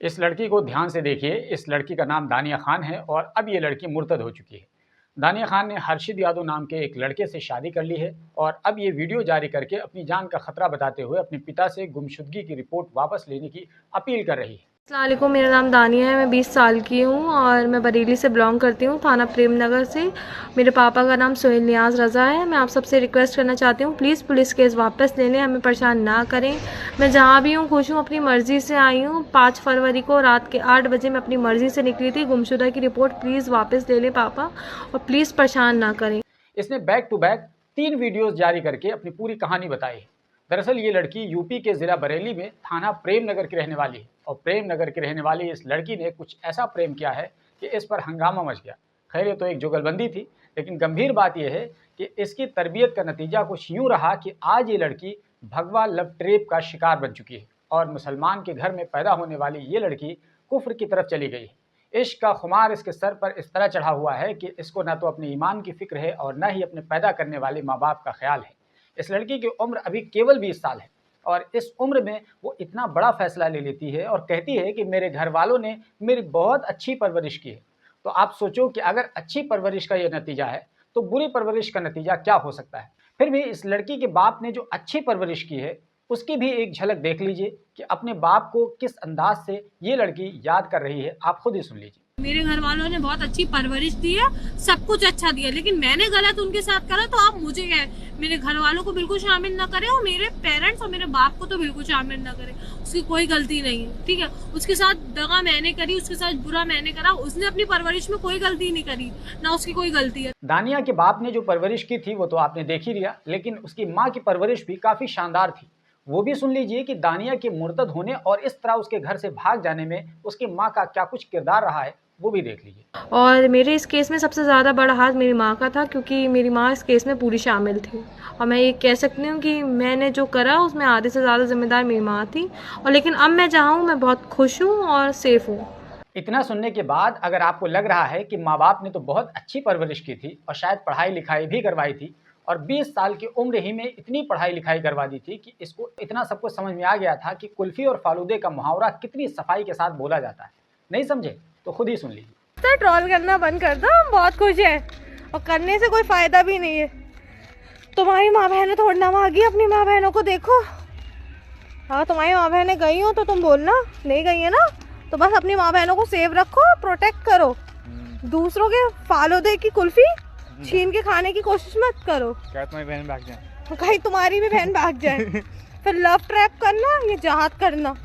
इस लड़की को ध्यान से देखिए। इस लड़की का नाम दानिया खान है और अब ये लड़की मुर्तद हो चुकी है। दानिया खान ने हर्षिद यादव नाम के एक लड़के से शादी कर ली है और अब ये वीडियो जारी करके अपनी जान का खतरा बताते हुए अपने पिता से गुमशुदगी की रिपोर्ट वापस लेने की अपील कर रही है। अस्सलाम वालेकुम, मेरा नाम दानिया है। मैं 20 साल की हूँ और मैं बरेली से बिलोंग करती हूँ, थाना प्रेम नगर से। मेरे पापा का नाम सोहेल नियाज़ रज़ा है। मैं आप सबसे रिक्वेस्ट करना चाहती हूँ, प्लीज़ पुलिस केस वापस ले लें, हमें परेशान ना करें। मैं जहाँ भी हूँ खुश हूँ, अपनी मर्ज़ी से आई हूँ। 5 फरवरी को रात के 8 बजे मैं अपनी मर्ज़ी से निकली थी। गुमशुदा की रिपोर्ट प्लीज़ वापस ले लें पापा, और प्लीज़ परेशान ना करें। इसने बैक टू बैक 3 वीडियोस जारी करके अपनी पूरी कहानी बताई है। दरअसल ये लड़की यूपी के ज़िला बरेली में थाना प्रेम नगर की रहने वाली है और प्रेम नगर की रहने वाली इस लड़की ने कुछ ऐसा प्रेम किया है कि इस पर हंगामा मच गया। खैर ये तो एक जुगलबंदी थी, लेकिन गंभीर बात यह है कि इसकी तरबियत का नतीजा कुछ यूँ रहा कि आज ये लड़की भगवा लव ट्रेप का शिकार बन चुकी है और मुसलमान के घर में पैदा होने वाली ये लड़की कुफ्र की तरफ चली गई है। इश्क का खुमार इसके सर पर इस तरह चढ़ा हुआ है कि इसको न तो अपने ईमान की फिक्र है और न ही अपने पैदा करने वाले माँ बाप का ख्याल है। इस लड़की की उम्र अभी केवल 20 साल है और इस उम्र में वो इतना बड़ा फैसला ले लेती है और कहती है कि मेरे घर वालों ने मेरी बहुत अच्छी परवरिश की है। तो आप सोचो कि अगर अच्छी परवरिश का ये नतीजा है तो बुरी परवरिश का नतीजा क्या हो सकता है। फिर भी इस लड़की के बाप ने जो अच्छी परवरिश की है उसकी भी एक झलक देख लीजिए कि अपने बाप को किस अंदाज से ये लड़की याद कर रही है। आप खुद ही सुन लीजिए। मेरे घर वालों ने बहुत अच्छी परवरिश दी है, सब कुछ अच्छा दिया, लेकिन मैंने गलत उनके साथ करा तो आप मुझे क्या है, मेरे घर वालों को बिल्कुल शामिल ना करें और मेरे पेरेंट्स और मेरे बाप को तो बिल्कुल शामिल ना करें। उसकी कोई गलती नहीं है, ठीक है। उसके साथ दगा मैंने करी, उसके साथ बुरा मैंने करा, उसने अपनी परवरिश में कोई गलती नहीं करी, ना उसकी कोई गलती है। दानिया के बाप ने जो परवरिश की थी वो तो आपने देख ही लिया, लेकिन उसकी माँ की परवरिश भी काफ़ी शानदार थी। वो भी सुन लीजिए कि दानिया के मुर्तद होने और इस तरह उसके घर से भाग जाने में उसकी माँ का क्या कुछ किरदार रहा है, वो भी देख लीजिए। और मेरे इस केस में सबसे ज़्यादा बड़ा हाथ मेरी माँ का था, क्योंकि मेरी माँ इस केस में पूरी शामिल थी। और मैं ये कह सकती हूँ कि मैंने जो करा उसमें आधे से ज़्यादा जिम्मेदार मेरी माँ थी। और लेकिन अब मैं जहाँ हूँ मैं बहुत खुश हूँ और सेफ़ हूँ। इतना सुनने के बाद अगर आपको लग रहा है कि माँ बाप ने तो बहुत अच्छी परवरिश की थी और शायद पढ़ाई लिखाई भी करवाई थी और 20 साल की उम्र ही में इतनी पढ़ाई लिखाई करवा दी थी कि इसको इतना सबको समझ में आ गया था कि कुल्फी और फालूदे का मुहावरा कितनी सफाई के साथ बोला जाता है, नहीं समझे तो खुद ही सुन लीजिए। सर ट्रोल करना बंद कर दो, हम बहुत खुश हैं और करने से कोई फ़ायदा भी नहीं है। तुम्हारी माँ बहनें थोड़ा मांगी, अपनी माँ बहनों को देखो। हाँ, तुम्हारी माँ बहनें गई हो तो तुम बोलना, नहीं गई है ना तो बस अपनी माँ बहनों को सेव रखो, प्रोटेक्ट करो। दूसरों के फालूदे की कुल्फी छीन के खाने की कोशिश मत करो। क्या तुम्हारी बहन भाग जाए? कहीं तुम्हारी भी बहन भाग जाए। फिर लव ट्रैप करना, ये जहाद करना।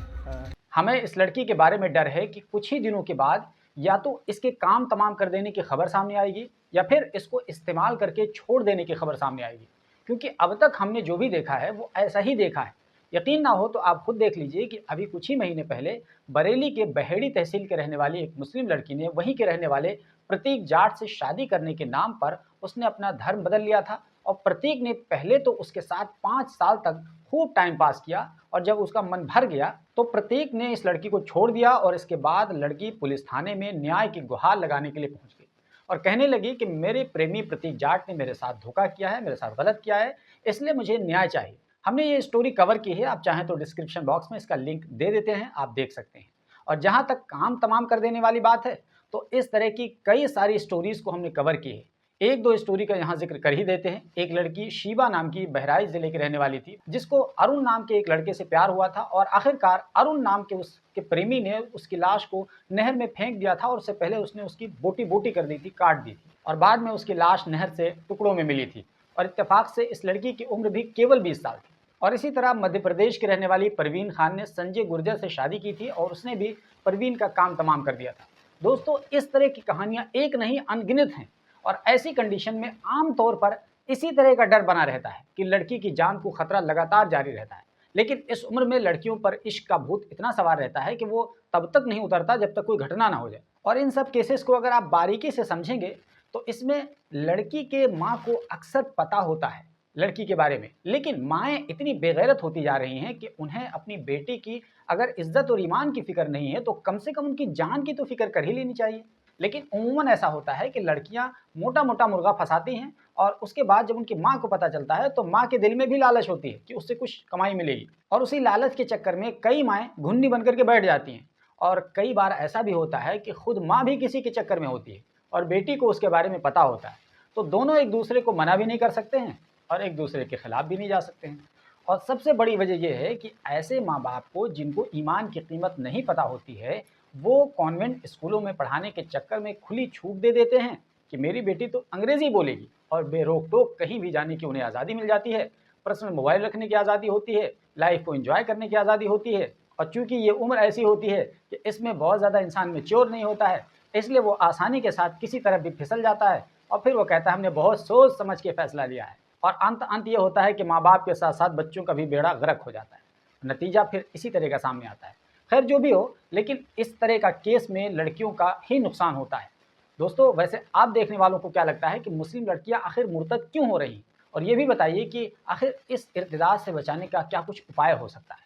हमें इस लड़की के बारे में डर है कि कुछ ही दिनों के बाद या तो इसके काम तमाम कर देने की खबर सामने आएगी या फिर इसको इस्तेमाल करके छोड़ देने की खबर सामने आएगी, क्योंकि अब तक हमने जो भी देखा है वो ऐसा ही देखा है। यकीन ना हो तो आप खुद देख लीजिए कि अभी कुछ ही महीने पहले बरेली के बहेड़ी तहसील के रहने वाली एक मुस्लिम लड़की ने वहीं के रहने वाले प्रतीक जाट से शादी करने के नाम पर उसने अपना धर्म बदल लिया था और प्रतीक ने पहले तो उसके साथ 5 साल तक खूब टाइम पास किया और जब उसका मन भर गया तो प्रतीक ने इस लड़की को छोड़ दिया और इसके बाद लड़की पुलिस थाने में न्याय की गुहार लगाने के लिए पहुंच गई और कहने लगी कि मेरे प्रेमी प्रतीक जाट ने मेरे साथ धोखा किया है, मेरे साथ गलत किया है, इसलिए मुझे न्याय चाहिए। हमने ये स्टोरी कवर की है, आप चाहें तो डिस्क्रिप्शन बॉक्स में इसका लिंक दे देते हैं, आप देख सकते हैं। और जहां तक काम तमाम कर देने वाली बात है तो इस तरह की कई सारी स्टोरीज को हमने कवर की है। एक दो स्टोरी का यहाँ जिक्र कर ही देते हैं। एक लड़की शीबा नाम की बहराइच जिले की रहने वाली थी, जिसको अरुण नाम के एक लड़के से प्यार हुआ था और आखिरकार अरुण नाम के उसके प्रेमी ने उसकी लाश को नहर में फेंक दिया था और उससे पहले उसने उसकी बोटी बोटी कर दी थी, काट दी थी और बाद में उसकी लाश नहर से टुकड़ों में मिली थी और इत्तेफाक से इस लड़की की उम्र भी केवल 20 साल थी। और इसी तरह मध्य प्रदेश की रहने वाली परवीन खान ने संजय गुर्जर से शादी की थी और उसने भी परवीन का काम तमाम कर दिया था। दोस्तों, इस तरह की कहानियां एक नहीं अनगिनत हैं और ऐसी कंडीशन में आम तौर पर इसी तरह का डर बना रहता है कि लड़की की जान को खतरा लगातार जारी रहता है। लेकिन इस उम्र में लड़कियों पर इश्क का भूत इतना सवार रहता है कि वो तब तक नहीं उतरता जब तक कोई घटना ना हो जाए। और इन सब केसेस को अगर आप बारीकी से समझेंगे तो इसमें लड़की के माँ को अक्सर पता होता है लड़की के बारे में, लेकिन माएँ इतनी बेगैरत होती जा रही हैं कि उन्हें अपनी बेटी की अगर इज्जत और ईमान की फिक्र नहीं है तो कम से कम उनकी जान की तो फिक्र कर ही लेनी चाहिए। लेकिन उमूमन ऐसा होता है कि लड़कियां मोटा मोटा मुर्गा फंसाती हैं और उसके बाद जब उनकी माँ को पता चलता है तो माँ के दिल में भी लालच होती है कि उससे कुछ कमाई मिलेगी और उसी लालच के चक्कर में कई माएँ घुन्नी बन करके बैठ जाती हैं और कई बार ऐसा भी होता है कि खुद माँ भी किसी के चक्कर में होती है और बेटी को उसके बारे में पता होता है, तो दोनों एक दूसरे को मना भी नहीं कर सकते हैं और एक दूसरे के खिलाफ भी नहीं जा सकते हैं। और सबसे बड़ी वजह यह है कि ऐसे माँ बाप को जिनको ईमान की कीमत नहीं पता होती है, वो कॉन्वेंट स्कूलों में पढ़ाने के चक्कर में खुली छूट दे देते हैं कि मेरी बेटी तो अंग्रेज़ी बोलेगी, और बेरोक टोक कहीं भी जाने की उन्हें आज़ादी मिल जाती है, पर्सनल मोबाइल रखने की आज़ादी होती है, लाइफ को एंजॉय करने की आज़ादी होती है। और चूँकि ये उम्र ऐसी होती है कि इसमें बहुत ज़्यादा इंसान मैच्योर नहीं होता है, इसलिए वो आसानी के साथ किसी तरफ भी फिसल जाता है और फिर वो कहता है हमने बहुत सोच समझ के फैसला लिया है। और अंत ये होता है कि माँ बाप के साथ साथ बच्चों का भी बेड़ा गर्क हो जाता है। नतीजा फिर इसी तरह का सामने आता है। खैर जो भी हो, लेकिन इस तरह का केस में लड़कियों का ही नुकसान होता है। दोस्तों, वैसे आप देखने वालों को क्या लगता है कि मुस्लिम लड़कियां आखिर मुर्तद क्यों हो रही? और ये भी बताइए कि आखिर इस इर्तिदाद से बचाने का क्या कुछ उपाय हो सकता है?